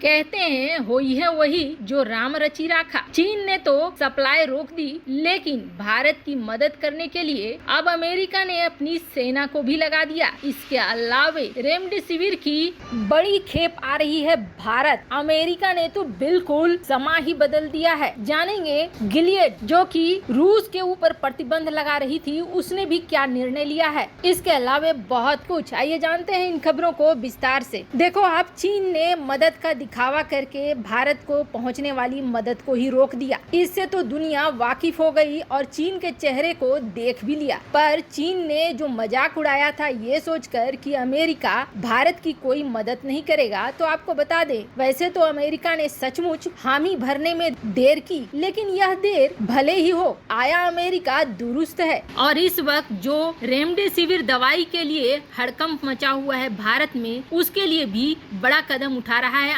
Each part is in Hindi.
कहते हैं होई है वही जो राम रची राखा। चीन ने तो सप्लाई रोक दी, लेकिन भारत की मदद करने के लिए अब अमेरिका ने अपनी सेना को भी लगा दिया। इसके अलावे रेमडेसिविर की बड़ी खेप आ रही है भारत। अमेरिका ने तो बिल्कुल समा ही बदल दिया है। जानेंगे गिलियड जो कि रूस के ऊपर प्रतिबंध लगा रही थी, उसने भी क्या निर्णय लिया है। इसके अलावे बहुत कुछ, आइए जानते हैं इन खबरों को विस्तार से। देखो आप, चीन ने मदद का दिखावा करके भारत को पहुंचने वाली मदद को ही रोक दिया। इससे तो दुनिया वाकिफ हो गई और चीन के चेहरे को देख भी लिया। पर चीन ने जो मजाक उड़ाया था ये सोचकर कि अमेरिका भारत की कोई मदद नहीं करेगा, तो आपको बता दें वैसे तो अमेरिका ने सचमुच हामी भरने में देर की, लेकिन यह देर भले ही हो, आया अमेरिका दुरुस्त है। और इस वक्त जो रेमडेसिविर दवाई के लिए हड़कंप मचा हुआ है भारत में, उसके लिए भी बड़ा कदम उठा रहा है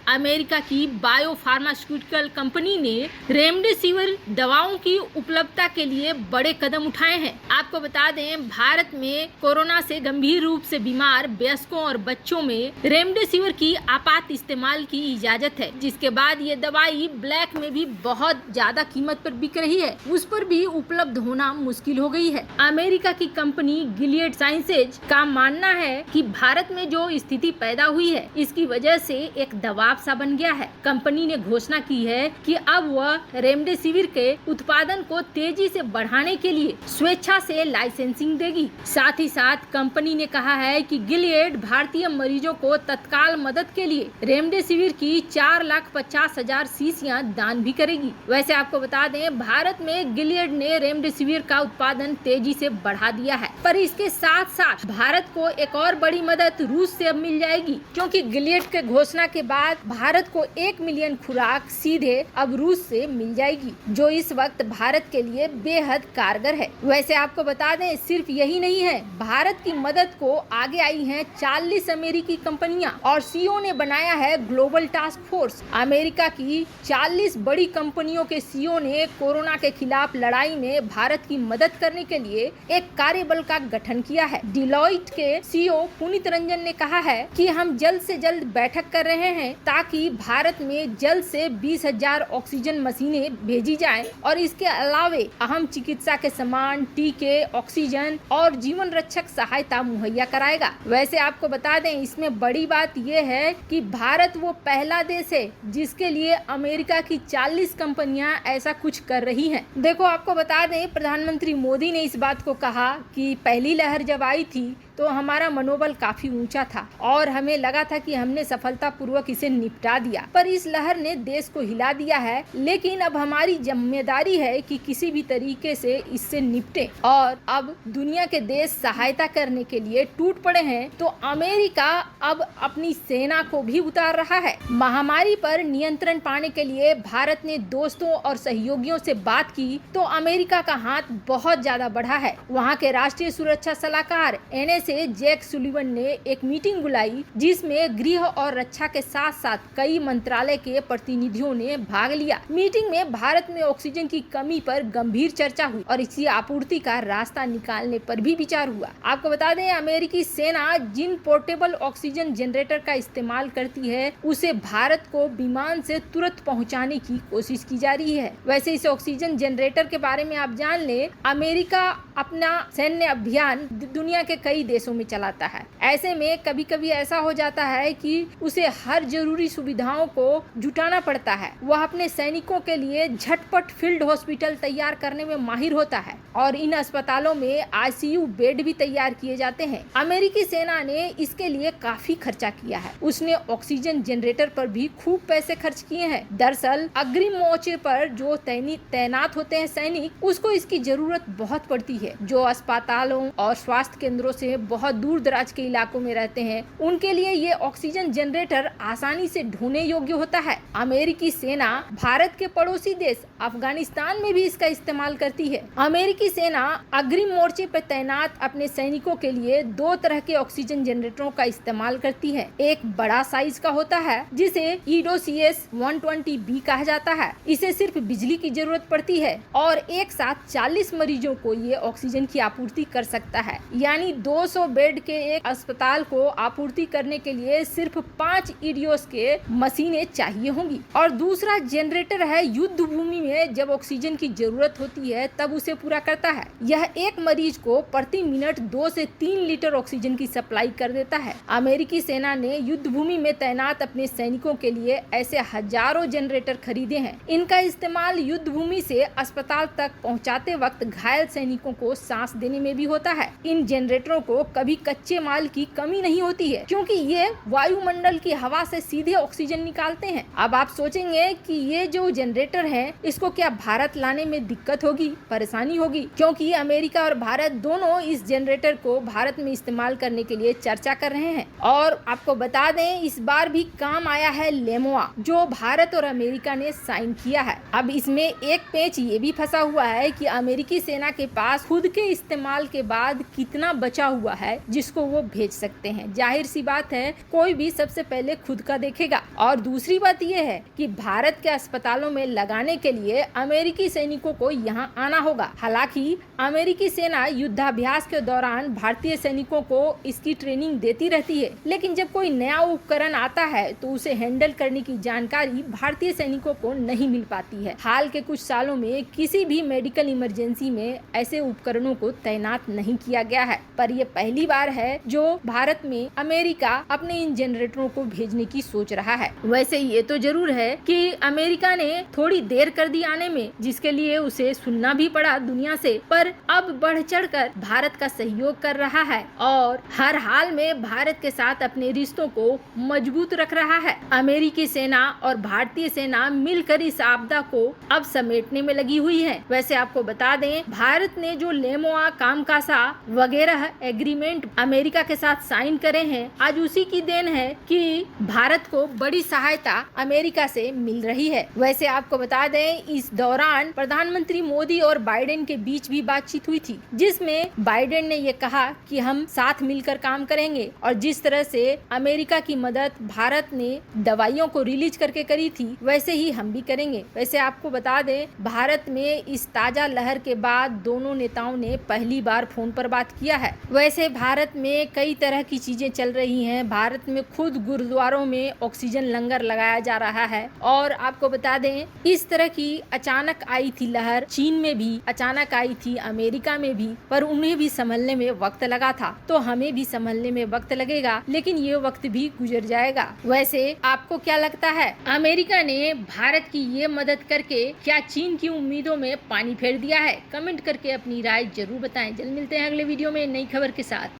अमेरिका की बायो फार्मास्यूटिकल कंपनी ने रेमडेसिविर दवाओं की उपलब्धता के लिए बड़े कदम उठाए हैं। आपको बता दें भारत में कोरोना से गंभीर रूप से बीमार वयस्कों और बच्चों में रेमडेसिविर की आपात इस्तेमाल की इजाजत है, जिसके बाद ये दवाई ब्लैक में भी बहुत ज्यादा कीमत पर बिक रही है, उस पर भी उपलब्ध होना मुश्किल हो गई है। अमेरिका की कंपनी गिलियड साइंसेज का मानना है कि भारत में जो स्थिति पैदा हुई है इसकी वजह से एक दबाव सा बन गया है। कंपनी ने घोषणा की है कि अब वह रेमडेसिविर के उत्पादन को तेजी से बढ़ाने के लिए स्वेच्छा से लाइसेंसिंग देगी। साथ ही साथ कंपनी ने कहा है कि गिलियड भारतीय मरीजों को तत्काल मदद के लिए रेमडेसिविर की 4,50,000 शीशियां दान भी करेगी। वैसे आपको बता दें भारत में गिलियड ने रेमडेसिविर का उत्पादन तेजी से बढ़ा दिया है, पर इसके साथ साथ भारत को एक और बड़ी मदद रूस से अब मिल जाएगी, क्योंकि गिलियड के घोषणा के बाद भारत को 1 मिलियन खुराक सीधे अब रूस से मिल जाएगी, जो इस वक्त भारत के लिए बेहद कारगर है। वैसे आपको बता दें सिर्फ यही नहीं है, भारत की मदद को आगे आई हैं 40 अमेरिकी कंपनियां और सीईओ ने बनाया है ग्लोबल टास्क फोर्स। अमेरिका की 40 बड़ी कंपनियों के सीईओ ने कोरोना के खिलाफ लड़ाई में भारत की मदद करने के लिए एक कार्यबल का गठन किया है। डिलॉइट के सीईओ पुनीत रंजन ने कहा है कि हम जल्द से जल्द बैठक कर रहे हैं ताकि भारत में जल्द से 20,000 ऑक्सीजन मशीनें भेजी जाएं और इसके अलावे अहम चिकित्सा के सामान, टीके, ऑक्सीजन और जीवन रक्षक सहायता मुहैया कराएगा। वैसे आपको बता दें इसमें बड़ी बात यह है कि भारत वो पहला देश है जिसके लिए अमेरिका की 40 कंपनियां ऐसा कुछ कर रही हैं। देखो आपको बता दें प्रधानमंत्री मोदी ने इस बात को कहा कि पहली लहर जब आई थी तो हमारा मनोबल काफी ऊंचा था और हमें लगा था कि हमने सफलतापूर्वक इसे निपटा दिया, पर इस लहर ने देश को हिला दिया है। लेकिन अब हमारी जिम्मेदारी है कि किसी भी तरीके से इससे निपटे और अब दुनिया के देश सहायता करने के लिए टूट पड़े हैं, तो अमेरिका अब अपनी सेना को भी उतार रहा है। महामारी पर नियंत्रण पाने के लिए भारत ने दोस्तों और सहयोगियों से बात की तो अमेरिका का हाथ बहुत ज्यादा बढ़ा है। वहाँ के राष्ट्रीय सुरक्षा सलाहकार NSA से जैक सुलिवन ने एक मीटिंग बुलाई जिसमें गृह और रक्षा के साथ साथ कई मंत्रालय के प्रतिनिधियों ने भाग लिया। मीटिंग में भारत में ऑक्सीजन की कमी पर गंभीर चर्चा हुई और इसी आपूर्ति का रास्ता निकालने पर भी विचार हुआ। आपको बता दें अमेरिकी सेना जिन पोर्टेबल ऑक्सीजन जनरेटर का इस्तेमाल करती है उसे भारत को विमान से तुरंत पहुंचाने की कोशिश की जा रही है। वैसे इस ऑक्सीजन जनरेटर के बारे में आप जान ले, अमेरिका अपना सैन्य अभियान दुनिया के कई देशों में चलाता है। ऐसे में कभी कभी ऐसा हो जाता है कि उसे हर जरूरी सुविधाओं को जुटाना पड़ता है। वह अपने सैनिकों के लिए झटपट फील्ड हॉस्पिटल तैयार करने में माहिर होता है और इन अस्पतालों में ICU बेड भी तैयार किए जाते हैं। अमेरिकी सेना ने इसके लिए काफी खर्चा किया है। उसने ऑक्सीजन जनरेटर पर भी खूब पैसे खर्च किए हैं। दरअसल अग्रिम मोर्चे पर जो तैनात होते हैं सैनिक, उसको इसकी जरूरत बहुत पड़ती है। जो अस्पतालों और स्वास्थ्य केंद्रों से बहुत दूर दराज के इलाकों में रहते हैं उनके लिए ये ऑक्सीजन जनरेटर आसानी से ढोने योग्य होता है। अमेरिकी सेना भारत के पड़ोसी देश अफगानिस्तान में भी इसका इस्तेमाल करती है। अमेरिकी सेना अग्रिम मोर्चे पर तैनात अपने सैनिकों के लिए 2 तरह के ऑक्सीजन जनरेटरों का इस्तेमाल करती है। एक बड़ा साइज का होता है जिसे EDOCS 120B कहा जाता है। इसे सिर्फ बिजली की जरूरत पड़ती है और एक साथ 40 मरीजों को ये ऑक्सीजन की आपूर्ति कर सकता है। यानी 200 बेड के एक अस्पताल को आपूर्ति करने के लिए सिर्फ 5 ईडियोस के मशीनें चाहिए होंगी। और दूसरा जनरेटर है युद्ध भूमि में जब ऑक्सीजन की जरूरत होती है तब उसे पूरा करता है। यह एक मरीज को प्रति मिनट 2 से 3 लीटर ऑक्सीजन की सप्लाई कर देता है। अमेरिकी सेना ने युद्ध भूमि में तैनात अपने सैनिकों के लिए ऐसे हजारों जनरेटर खरीदे हैं। इनका इस्तेमाल युद्ध भूमि से अस्पताल तक पहुंचाते वक्त घायल सैनिकों को सांस देने में भी होता है। इन जनरेटरों को कभी कच्चे माल की कमी नहीं होती है क्योंकि ये वायुमंडल की हवा से सीधे ऑक्सीजन निकालते हैं। अब आप सोचेंगे कि ये जो जनरेटर है इसको क्या भारत लाने में दिक्कत होगी, परेशानी होगी, क्योंकि अमेरिका और भारत दोनों इस जनरेटर को भारत में इस्तेमाल करने के लिए चर्चा कर रहे हैं। और आपको बता दें इस बार भी काम आया है लेमोआ जो भारत और अमेरिका ने साइन किया है। अब इसमें एक पेच ये भी फंसा हुआ है कि अमेरिकी सेना के पास खुद के इस्तेमाल के बाद कितना बचा हुआ है जिसको वो भेज सकते हैं। जाहिर सी बात है कोई भी सबसे पहले खुद का देखेगा। और दूसरी बात यह है कि भारत के अस्पतालों में लगाने के लिए अमेरिकी सैनिकों को यहाँ आना होगा। हालांकि अमेरिकी सेना युद्धाभ्यास के दौरान भारतीय सैनिकों को इसकी ट्रेनिंग देती रहती है, लेकिन जब कोई नया उपकरण आता है तो उसे हैंडल करने की जानकारी भारतीय सैनिकों को नहीं मिल पाती है। हाल के कुछ सालों में किसी भी मेडिकल इमरजेंसी में ऐसे उपकरणों को तैनात नहीं किया गया है, पर यह पहली बार है जो भारत में अमेरिका अपने इन जनरेटरों को भेजने की सोच रहा है। वैसे ये तो जरूर है कि अमेरिका ने थोड़ी देर कर दी आने में, जिसके लिए उसे सुनना भी पड़ा दुनिया से, पर अब बढ़ चढ़कर भारत का सहयोग कर रहा है और हर हाल में भारत के साथ अपने रिश्तों को मजबूत रख रहा है। अमेरिकी सेना और भारतीय सेना मिलकर इस आपदा को अब समेटने में लगी हुई है। वैसे आपको बता दें भारत ने जो लेमोआ, कामकासा वगैरह एग्रीमेंट अमेरिका के साथ साइन करे हैं, आज उसी की देन है कि भारत को बड़ी सहायता अमेरिका से मिल रही है। वैसे आपको बता दें इस दौरान प्रधानमंत्री मोदी और बाइडेन के बीच भी बातचीत हुई थी, जिसमें बाइडेन ने ये कहा कि हम साथ मिलकर काम करेंगे और जिस तरह से अमेरिका की मदद भारत ने दवाइयों को रिलीज करके करी थी वैसे ही हम भी करेंगे। वैसे आपको बता दें भारत में इस ताजा लहर के बाद दोनों नेताओं ने पहली बार फोन पर बात किया है। वैसे भारत में कई तरह की चीजें चल रही हैं। भारत में खुद गुरुद्वारों में ऑक्सीजन लंगर लगाया जा रहा है और आपको बता दें इस तरह की अचानक आई थी लहर, चीन में भी अचानक आई थी, अमेरिका में भी, पर उन्हें भी संभलने में वक्त लगा था। तो हमें भी संभलने में वक्त लगेगा, लेकिन ये वक्त भी गुजर जाएगा। वैसे आपको क्या लगता है, अमेरिका ने भारत की ये मदद करके क्या चीन की उम्मीदों में पानी फेर दिया है? कमेंट करके अपनी राय जरूर बताएं। जल्द मिलते हैं अगले वीडियो में नई खबर के साथ।